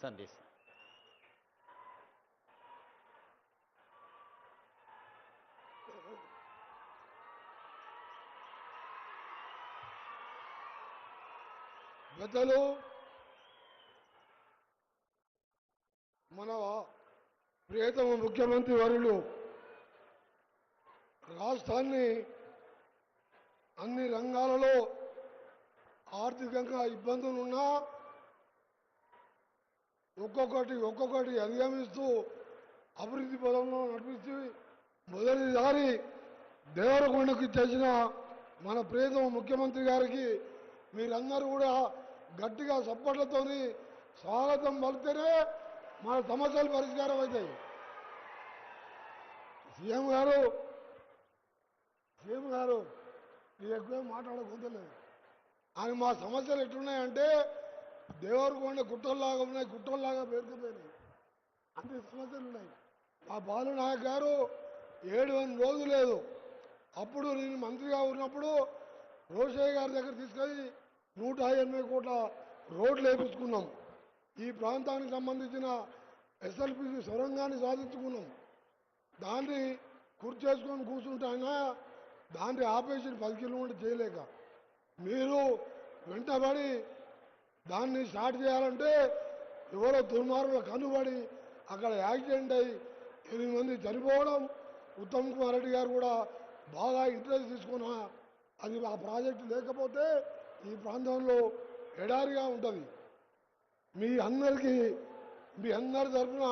సందేశం. పెద్దలు మన ప్రియతమ ముఖ్యమంత్రి వర్యులు రాష్ట్రాన్ని అన్ని రంగాలలో ఆర్థికంగా ఇబ్బందులున్నా ఒక్కొక్కటి అధిగమిస్తూ అభివృద్ధి పదంలో నడిపిస్తూ మొదటిసారి దేవరకొండకు చేసిన మన ప్రియతమ ముఖ్యమంత్రి గారికి మీరందరూ కూడా గట్టిగా సపోర్ట్లతోని స్వాగతం పలితేనే మన సమస్యలు పరిష్కారం అవుతాయి. సీఎం గారు ఇది ఎక్కువ మాట్లాడకూడలేదు. ఆయన మా సమస్యలు ఎట్లున్నాయంటే దేవరకొండ గుట్టల్లాగా ఉన్నాయి, గుట్టల్లాగా పేరుకుపోయినాయి. అన్ని సమస్యలు ఉన్నాయి. మా బాలునాయక్ గారు 700 రోజులు లేదు. అప్పుడు నేను మంత్రిగా ఉన్నప్పుడు రోషయ్య గారి దగ్గర తీసుకెళ్ళి 180 కోట్ల రోడ్లు వేపించుకున్నాం. ఈ ప్రాంతానికి సంబంధించిన ఎస్ఎల్పిసి సొరంగాన్ని సాధించుకున్నాం. దాన్ని చేసుకొని కూర్చుంటానా దాన్ని ఆపరేషన్ 10 కిలోమీటర్లు చేయలేక మీరు వెంటబడి దాన్ని స్టార్ట్ చేయాలంటే ఎవరో దుర్మార్గుల కనుబడి అక్కడ యాక్సిడెంట్ అయ్యి 8 మంది చనిపోవడం. ఉత్తమ్ కుమార్ రెడ్డి గారు కూడా బాగా ఇంట్రెస్ట్ తీసుకున్న అది ఆ ప్రాజెక్టు లేకపోతే ఈ ప్రాంతంలో ఎడారిగా ఉంటుంది. మీ అందరి తరఫున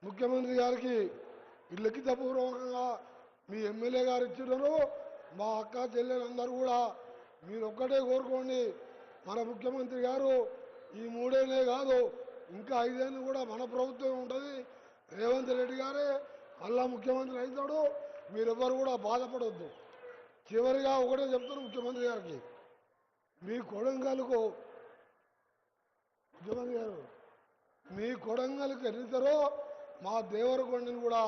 ముఖ్యమంత్రి గారికి లిఖితపూర్వకంగా మీ ఎమ్మెల్యే గారు ఇచ్చినారు. మా అక్క చెల్లెలందరూ కూడా మీరు ఒక్కటే కోరుకోండి, మన ముఖ్యమంత్రి గారు ఈ 3 ఏళ్ళే కాదు ఇంకా 5 ఏళ్ళు కూడా మన ప్రభుత్వం ఉంటుంది. రేవంత్ రెడ్డి గారే మళ్ళా ముఖ్యమంత్రి అవుతాడు. మీరెవ్వరు కూడా బాధపడవద్దు. చివరిగా ఒకటే చెప్తాను ముఖ్యమంత్రి గారికి, మీ కొడంగల్కు ముఖ్యమంత్రి గారు మీ కొడంగల్కి ఎన్నితారో మా దేవరకొండను కూడా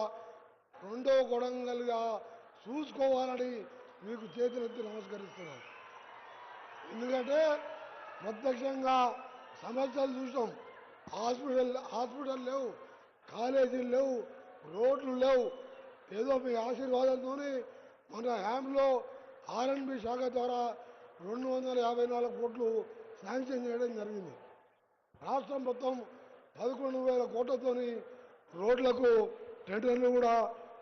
2వ కొడంగల్గా చూసుకోవాలని మీకు చేతులెత్తి నమస్కరిస్తున్నాం. ఎందుకంటే ప్రత్యక్షంగా సమస్యలు చూసాం. హాస్పిటల్ లేవు, కాలేజీలు లేవు, రోడ్లు లేవు. ఏదో మీ ఆశీర్వాదంతో మన హ్యాంలో ఆర్ఎండ్బి శాఖ ద్వారా 254 కోట్లు శాంక్షన్ చేయడం జరిగింది. రాష్ట్రం మొత్తం 11,000 కోట్లతో రోడ్లకు టెండర్లు కూడా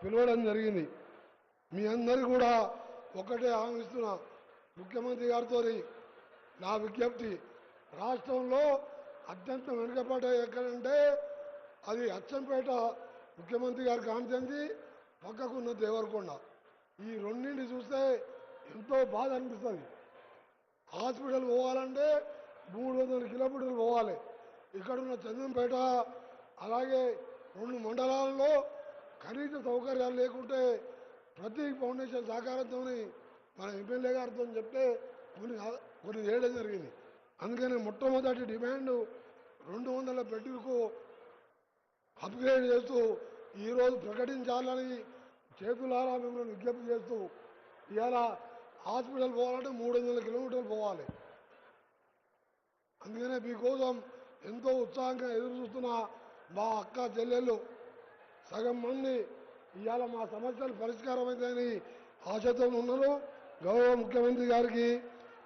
పిలవడం జరిగింది. మీ అందరికీ కూడా ఒకటే హామీస్తున్నా, ముఖ్యమంత్రి గారితో నా విజ్ఞప్తి, రాష్ట్రంలో అత్యంత వెనుకబడ్డ ఎక్కడంటే అది అచ్చంపేట ముఖ్యమంత్రి గారి కాన్స్టిట్యున్సీ, పక్కకున్న దేవరకొండ. ఈ రెండింటిని చూస్తే ఎంతో బాధ అనిపిస్తుంది. హాస్పిటల్ పోవాలంటే 300 కిలోమీటర్లు పోవాలి. ఇక్కడున్న చందంపేట అలాగే 2 మండలాల్లో కనీస సౌకర్యాలు లేకుంటే ప్రతి ఫౌండేషన్ సహకారంతో మన ఎమ్మెల్యే గారితో చెప్తే కొన్ని చేయడం జరిగింది. అందుకని మొట్టమొదటి డిమాండ్ 200 బెడ్లకు అప్గ్రేడ్ చేస్తూ ఈరోజు ప్రకటించాలని చేతులారా మిమ్మల్ని విజ్ఞప్తి చేస్తూ, ఇవాళ హాస్పిటల్ పోవాలంటే 300 కిలోమీటర్లు పోవాలి. అందుకనే మీకోసం ఎంతో ఉత్సాహంగా ఎదురు చూస్తున్న మా అక్క చెల్లెళ్ళు సగం మంది ఇవాళ మా సమస్యలు పరిష్కారం అవుతాయని ఆశతో ఉన్నారు. గౌరవ ముఖ్యమంత్రి గారికి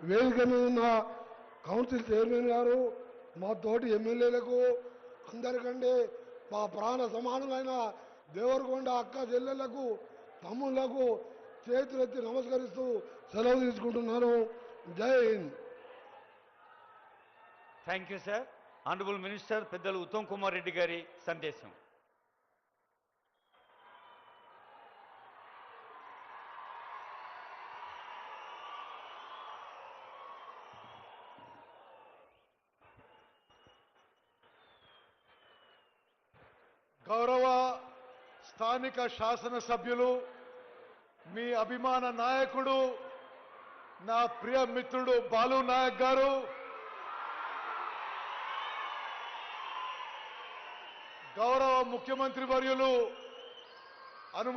వేదిక మీద ఉన్న కౌన్సిల్ చైర్మన్ గారు, మా తోటి ఎమ్మెల్యేలకు అందరికంటే మా ప్రాణ సమానులైన దేవరకొండ అక్క చెల్లెళ్లకు తమ్ముళ్లకు చేతులెత్తి నమస్కరిస్తూ సెలవు తీసుకుంటున్నాను. జై Hind. Thank you sir. Honourable minister పెద్దలు ఉత్తమ్ కుమార్ రెడ్డి గారి సందేశం. గౌరవ స్థానిక శాసనసభ్యులు, మీ అభిమాన నాయకుడు, నా ప్రియ మిత్రుడు బాలు నాయక్ గారు, గౌరవ ముఖ్యమంత్రి వర్యులు అనుముల